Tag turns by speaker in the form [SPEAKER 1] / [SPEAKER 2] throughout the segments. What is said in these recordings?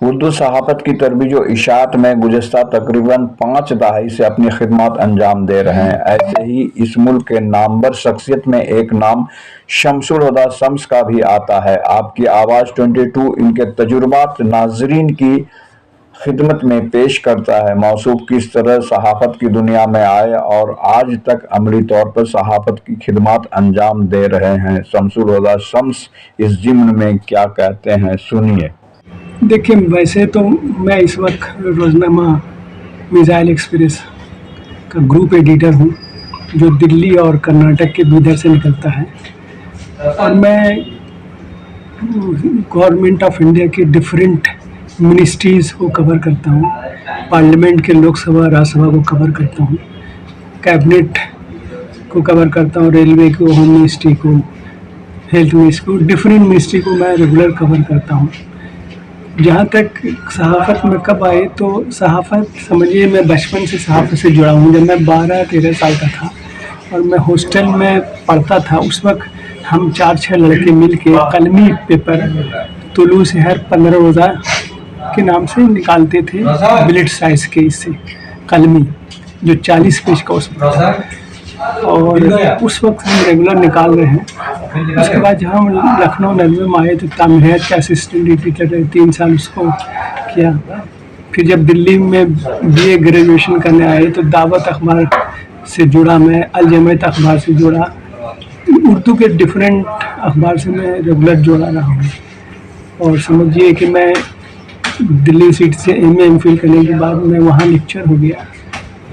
[SPEAKER 1] اردو صحافت کی ترویج و اشاعت میں گزشتہ تقریباً 5 دہائی سے اپنی خدمات انجام دے رہے ہیں۔ ایسے ہی اس ملک کے نامور شخصیت میں ایک نام شمس الہدیٰ شمس کا بھی آتا ہے۔ آپ کی آواز 22 ان کے تجربات ناظرین کی خدمت میں پیش کرتا ہے۔ موصوف کس طرح صحافت کی دنیا میں آئے اور آج تک عملی طور پر صحافت کی خدمات انجام دے رہے ہیں، شمس الہدیٰ شمس اس ضمن میں کیا کہتے ہیں، سنیے۔
[SPEAKER 2] دیکھیں، ویسے تو میں اس وقت روزنامہ میزائل ایکسپریس کا گروپ ایڈیٹر ہوں، جو دلی اور کرناٹک کے بیدر سے نکلتا ہے، اور میں گورنمنٹ آف انڈیا کے ڈفرینٹ منسٹریز کو کور کرتا ہوں، پارلیمنٹ کے لوک سبھا راجیہ سبھا کو کور کرتا ہوں، کیبنٹ کو کور کرتا ہوں، ریلوے کو، ہوم منسٹری کو، ہیلتھ منسٹری کو، ڈفرینٹ منسٹری کو میں ریگولر کور کرتا ہوں۔ جہاں تک صحافت میں کب آئے تو صحافت سمجھیے میں بچپن سے صحافت سے جڑا ہوں۔ جب میں 12-13 سال کا تھا اور میں ہاسٹل میں پڑھتا تھا، اس وقت ہم 4-6 لڑکے مل کے قلمی پیپر طلوع شہر 15 روزہ کے نام سے نکالتے تھے، بلٹ سائز کے، اس سے قلمی جو 40 پیج کا اس میں تھا، اور اس وقت ہم ریگولر نکال رہے ہیں۔ اس کے بعد جب ہم لکھنؤ ندوے میں آئے تو تعمیرات کے اسسٹنٹ ایڈیٹر رہے، 3 سال اس کو کیا۔ پھر جب دلی میں BA گریجویشن کرنے آئے تو دعوت اخبار سے جڑا، میں الجمعیت اخبار سے جڑا، اردو کے ڈفرینٹ اخبار سے میں ریگولر جڑا رہا ہوں۔ اور سمجھیے کہ میں دلی سیٹ سے MA MPhil کرنے کے بعد میں وہاں لیکچر ہو گیا،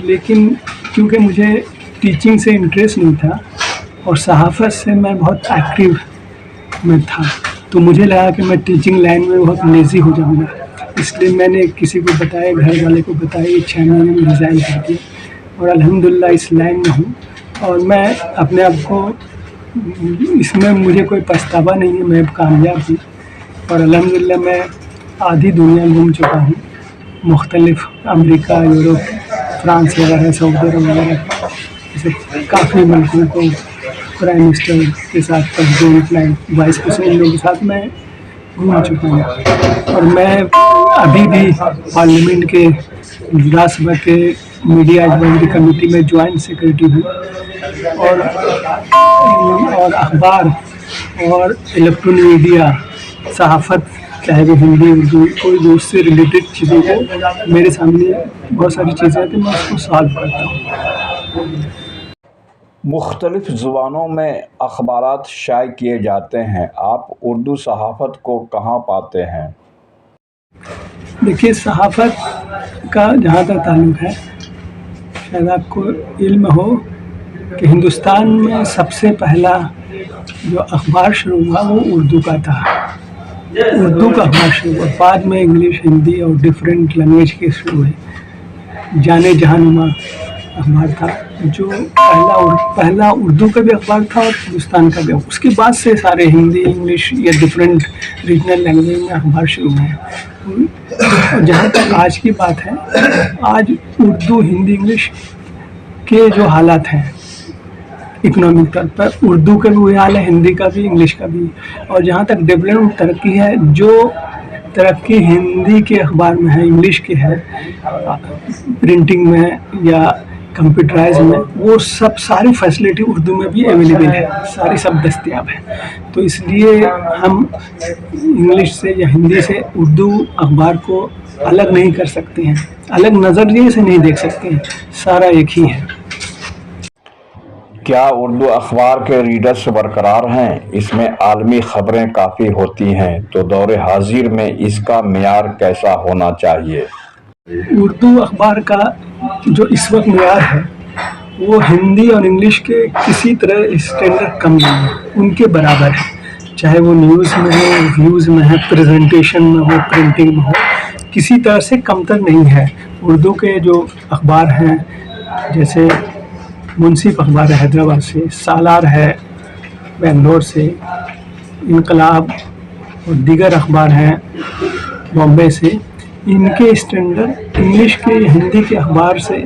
[SPEAKER 2] لیکن کیونکہ مجھے ٹیچنگ سے انٹرسٹ نہیں تھا اور صحافت سے میں بہت ایکٹیو میں تھا، تو مجھے لگا کہ میں ٹیچنگ لائن میں بہت لیزی ہو جاؤں گا، اس لیے میں نے کسی کو بتایا، گھر والے کو بتایا، 6 مہینے میں ریزائن کر دیا، اور الحمدللہ اس لائن میں ہوں۔ اور میں اپنے آپ کو اس میں مجھے کوئی پچھتاوا نہیں ہے، میں کامیاب ہوں، اور الحمدللہ میں آدھی دنیا گھوم چکا ہوں، مختلف امریکہ، یورپ، فرانس وغیرہ، سعودی عرب وغیرہ، جیسے کافی ملکوں کو پرائم منسٹر کے ساتھ، وائس پریزیڈنٹ کے ساتھ میں گھوم چکا ہوں۔ اور میں ابھی بھی پارلیمنٹ کے راجیہ سبھا کے میڈیا ایڈوائزری کمیٹی میں جوائنٹ سیکرٹری ہوں، اور اخبار اور الیکٹرونک میڈیا، صحافت، چاہے وہ ہندی، اردو، کوئی بھی اس سے ریلیٹڈ چیزوں کو میرے سامنے بہت ساری چیزیں آتی ہیں، میں اس کو سالو کرتا ہوں۔
[SPEAKER 1] مختلف زبانوں میں اخبارات شائع کیے جاتے ہیں، آپ اردو صحافت کو کہاں پاتے ہیں؟
[SPEAKER 2] دیکھیے، صحافت کا جہاں تک تعلق ہے، شاید آپ کو علم ہو کہ ہندوستان میں سب سے پہلا جو اخبار شروع ہوا وہ اردو کا تھا، اردو کا اخبار شروع ہوا، بعد میں انگلش، ہندی اور ڈفرینٹ لینگویج کے شروع ہوئے۔ جانے جہاں نما اخبار تھا جو پہلا اردو کا بھی اخبار تھا اور ہندوستان کا بھی، اس کے بعد سے سارے ہندی، انگلش یا ڈفرینٹ ریجنل لینگویج میں اخبار شروع ہوئے۔ جہاں تک آج کی بات ہے، آج اردو، ہندی، انگلش کے جو حالات ہیں اکنامک طور پر، اردو کا بھی وہی حال ہے، ہندی کا بھی، انگلش کا بھی، اور جہاں تک ڈیولپمنٹ ترقی ہے، جو ترقی ہندی کے اخبار میں ہے، انگلش کے ہے، پرنٹنگ میں یا کمپیوٹرائز میں، وہ سب ساری فیسلٹی اردو میں بھی اویلیبل ہے، ساری سب دستیاب ہے۔ تو اس لیے ہم انگلش سے یا ہندی سے اردو اخبار کو الگ نہیں کر سکتے ہیں، الگ نظریے سے نہیں دیکھ سکتے ہیں، سارا ایک ہی ہے۔
[SPEAKER 1] کیا اردو اخبار کے ریڈرز برقرار ہیں؟ اس میں عالمی خبریں کافی ہوتی ہیں، تو دور حاضر میں اس کا معیار کیسا ہونا چاہیے؟
[SPEAKER 2] اردو اخبار کا جو اس وقت معیار ہے وہ ہندی اور انگلش کے کسی طرح اسٹینڈرڈ کم نہیں ہے، ان کے برابر ہے، چاہے وہ نیوز میں ہو، ویوز میں ہے، پریزنٹیشن میں ہو، پرنٹنگ میں ہو، کسی طرح سے کمتر نہیں ہے۔ اردو کے جو اخبار ہیں، جیسے منصف اخبار ہے حیدرآباد سے، سالار ہے بنگلور سے، انقلاب اور دیگر اخبار ہیں بامبے سے، ان کے اسٹینڈرڈ انگلش کے یا ہندی کے اخبار سے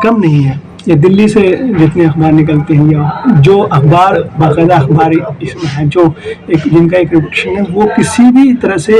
[SPEAKER 2] کم نہیں ہے۔ یا دلی سے جتنے اخبار نکلتے ہیں، یا جو اخبار باقاعدہ اخبار اس میں ہیں، جو جن کا ایک ریپوٹیشن ہے، وہ کسی بھی طرح سے